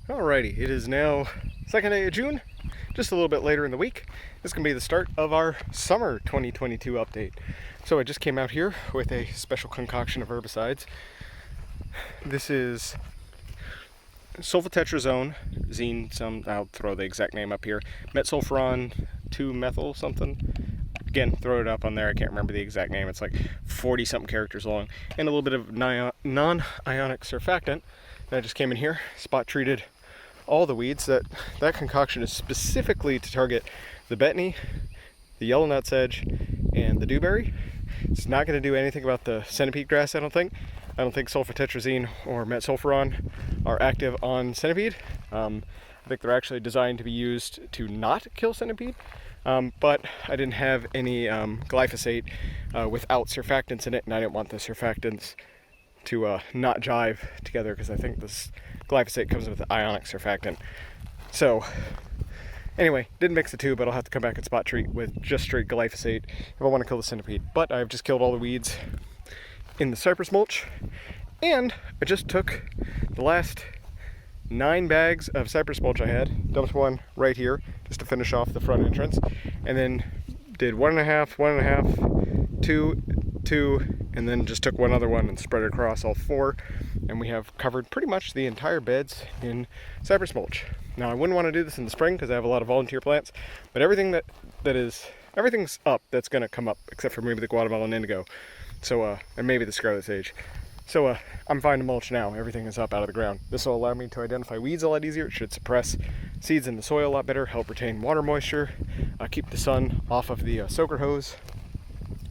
Alrighty, it is now second day of June, just a little bit later in the week. This is going to be the start of our summer 2022 update. So I just came out here with a special concoction of herbicides. This is sulfatetrazone, I'll throw the exact name up here, metsulfuron 2-methyl something. Again, throw it up on there, I can't remember the exact name, it's like 40 something characters long, and a little bit of non-ionic surfactant. And I just came in here, spot treated all the weeds. That concoction is specifically to target the betony, the yellow nutsedge, and the dewberry. It's not going to do anything about the centipede grass, I don't think. I don't think sulfatetrazine or metsulfuron are active on centipede. I think they're actually designed to be used to not kill centipede. But I didn't have any glyphosate without surfactants in it, and I didn't want the surfactants to not jive together, because I think this glyphosate comes with ionic surfactant. So anyway, didn't mix the two, but I'll have to come back and spot treat with just straight glyphosate if I want to kill the centipede. But I've just killed all the weeds in the cypress mulch, and I just took the last 9 bags of cypress mulch I had, dumped one right here just to finish off the front entrance, and then did 1.5, 2, and then just took one other one and spread it across all 4, and we have covered pretty much the entire beds in cypress mulch. Now I wouldn't want to do this in the spring because I have a lot of volunteer plants, but everything's up that's going to come up, except for maybe the Guatemalan indigo, so and maybe the scarlet sage. So I'm fine to mulch now. Everything is up out of the ground. This will allow me to identify weeds a lot easier. It should suppress seeds in the soil a lot better, help retain water moisture, keep the sun off of the soaker hose,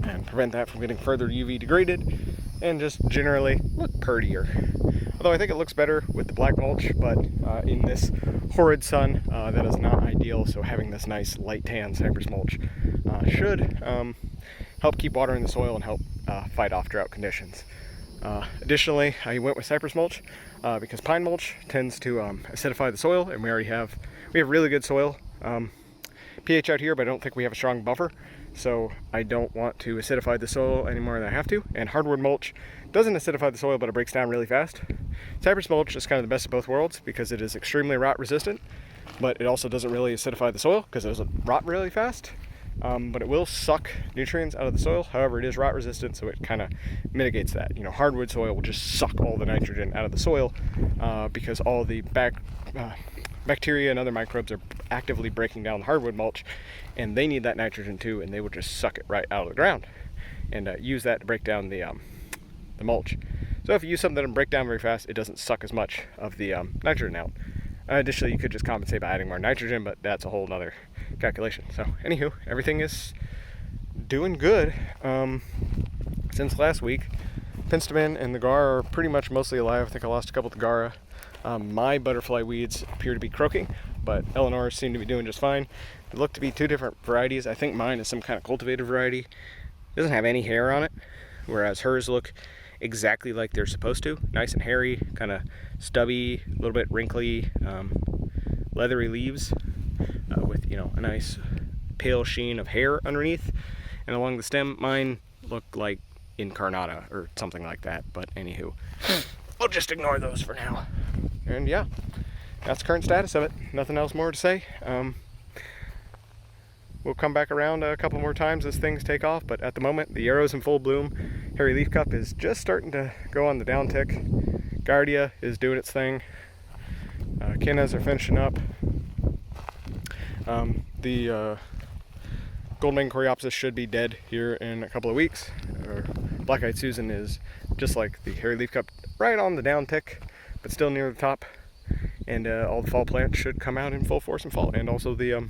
and prevent that from getting further UV degraded, and just generally look prettier. Although I think it looks better with the black mulch, but in this horrid sun, that is not ideal. So having this nice light tan cypress mulch should help keep water in the soil and help fight off drought conditions. Additionally, I went with cypress mulch because pine mulch tends to acidify the soil, and we have really good soil pH out here, but I don't think we have a strong buffer, so I don't want to acidify the soil any more than I have to. And hardwood mulch doesn't acidify the soil, but it breaks down really fast. Cypress mulch is kind of the best of both worlds because it is extremely rot resistant, but it also doesn't really acidify the soil because it doesn't rot really fast. But it will suck nutrients out of the soil. However, it is rot resistant, so it kind of mitigates that. You know, hardwood soil will just suck all the nitrogen out of the soil because all the bacteria and other microbes are actively breaking down the hardwood mulch, and they need that nitrogen too, and they will just suck it right out of the ground and use that to break down the mulch. So if you use something that doesn't break down very fast, it doesn't suck as much of the nitrogen out. Additionally, you could just compensate by adding more nitrogen, but that's a whole nother calculation. So anywho, everything is doing good since last week. Penstemon and the Gar are pretty much mostly alive. I think I lost a couple to Gara. My butterfly weeds appear to be croaking, but Eleanor's seem to be doing just fine. They look to be 2 different varieties. I think mine is some kind of cultivated variety. It doesn't have any hair on it, whereas hers look exactly like they're supposed to. Nice and hairy, kind of stubby, a little bit wrinkly, leathery leaves with, a nice pale sheen of hair underneath. And along the stem, mine look like incarnata or something like that, but anywho, we'll just ignore those for now. And yeah, that's the current status of it. Nothing else more to say. We'll come back around a couple more times as things take off, but at the moment, the yarrow's in full bloom. Hairy leaf cup is just starting to go on the downtick. Gardia is doing its thing. Cannas are finishing up. The Golden Coreopsis should be dead here in a couple of weeks. Black-eyed Susan is just like the hairy leaf cup, right on the downtick, but still near the top. And all the fall plants should come out in full force in fall. And also the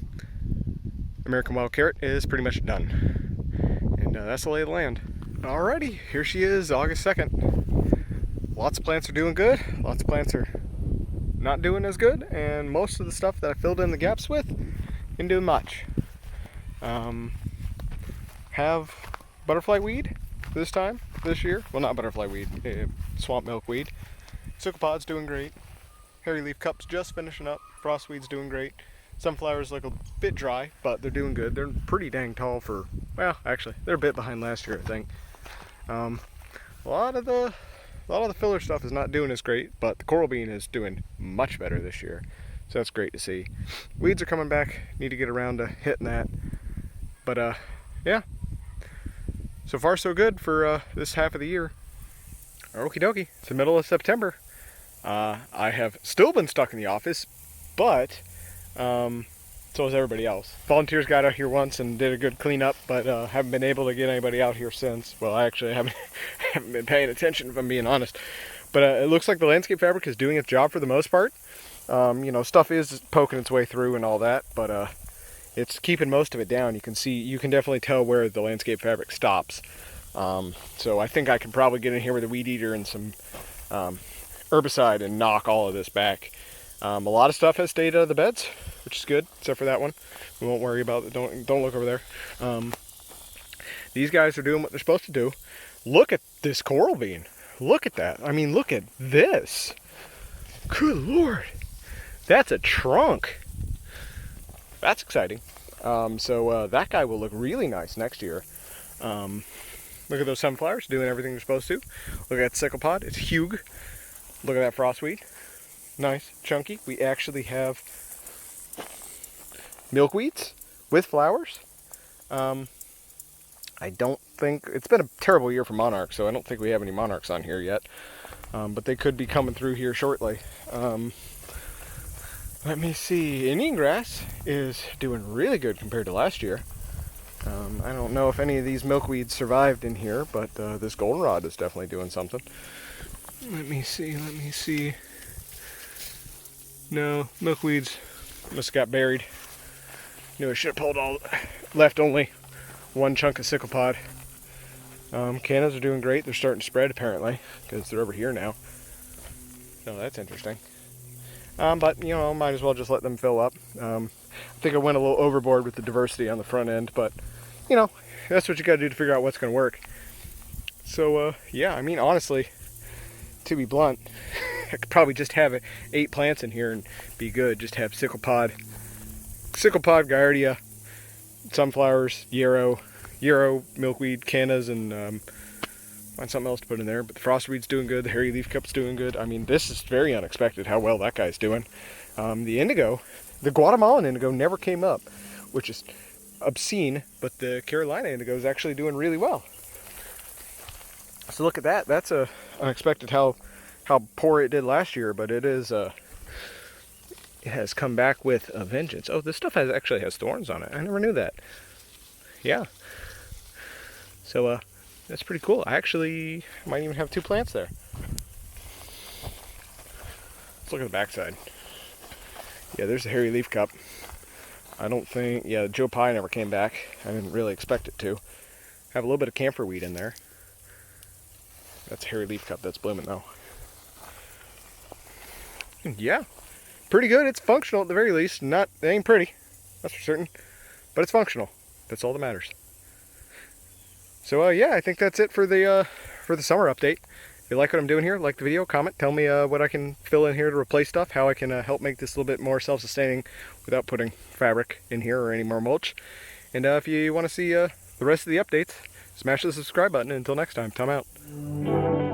American Wild Carrot is pretty much done. And that's the lay of the land. Alrighty, here she is, August 2nd. Lots of plants are doing good, lots of plants are not doing as good, and most of the stuff that I filled in the gaps with didn't do much. Have butterfly weed this year. Well, not butterfly weed, swamp milkweed. Sucopod's doing great. Hairy leaf cup's just finishing up. Frostweed's doing great. Sunflowers look a bit dry, but they're doing good. They're pretty dang tall for, well, actually, they're a bit behind last year, I think. A lot of the a lot of the filler stuff is not doing as great, but the coral bean is doing much better this year. So that's great to see. Weeds are coming back. Need to get around to hitting that. But yeah. So far so good for this half of the year. Okie dokie. It's the middle of September. I have still been stuck in the office, but so has everybody else. Volunteers got out here once and did a good cleanup, but haven't been able to get anybody out here since. Well, I actually haven't been paying attention, if I'm being honest. But it looks like the landscape fabric is doing its job for the most part. You know, stuff is poking its way through and all that, but it's keeping most of it down. You can definitely tell where the landscape fabric stops. So I think I can probably get in here with a weed eater and some herbicide and knock all of this back. A lot of stuff has stayed out of the beds, which is good, except for that one. We won't worry about it. Don't look over there. These guys are doing what they're supposed to do. Look at this coral bean. Look at that. I mean, look at this. Good Lord. That's a trunk. That's exciting. So that guy will look really nice next year. Look at those sunflowers doing everything they're supposed to. Look at that sickle pod. It's huge. Look at that frostweed. Nice, chunky. We actually have milkweeds with flowers. I don't think, it's been a terrible year for monarchs, so I don't think we have any monarchs on here yet. But they could be coming through here shortly. Let me see. Indian grass is doing really good compared to last year. I don't know if any of these milkweeds survived in here, but this goldenrod is definitely doing something. Let me see. No, milkweeds must have got buried. Knew I should have pulled all, left only one chunk of sickle pod. Cannas are doing great. They're starting to spread apparently, because they're over here now. So that's interesting. But, you know, might as well just let them fill up. I think I went a little overboard with the diversity on the front end, but, you know, that's what you gotta do to figure out what's gonna work. So, yeah, I mean, honestly, to be blunt, I could probably just have 8 plants in here and be good. Just have sickle pod, Giardia, sunflowers, yarrow, milkweed, cannas, and find something else to put in there. But the frostweed's doing good. The hairy leaf cup's doing good. I mean, this is very unexpected how well that guy's doing. The indigo, the Guatemalan indigo never came up, which is obscene, but the Carolina indigo is actually doing really well. So look at that. That's unexpected how poor it did last year, but it has come back with a vengeance. Oh, this stuff actually has thorns on it. I never knew that. Yeah. So that's pretty cool. I actually might even have 2 plants there. Let's look at the backside. Yeah, there's the hairy leaf cup. I don't think, yeah, Joe Pye never came back. I didn't really expect it to. Have a little bit of camphor weed in there. That's a hairy leaf cup that's blooming though. Yeah, pretty good. It's functional at the very least. It ain't pretty, that's for certain, but it's functional. That's all that matters. So yeah, I think that's it for the summer update. If you like what I'm doing here, like the video, comment, tell me what I can fill in here to replace stuff, how I can help make this a little bit more self-sustaining without putting fabric in here or any more mulch. And if you want to see the rest of the updates, smash the subscribe button. Until next time, time out.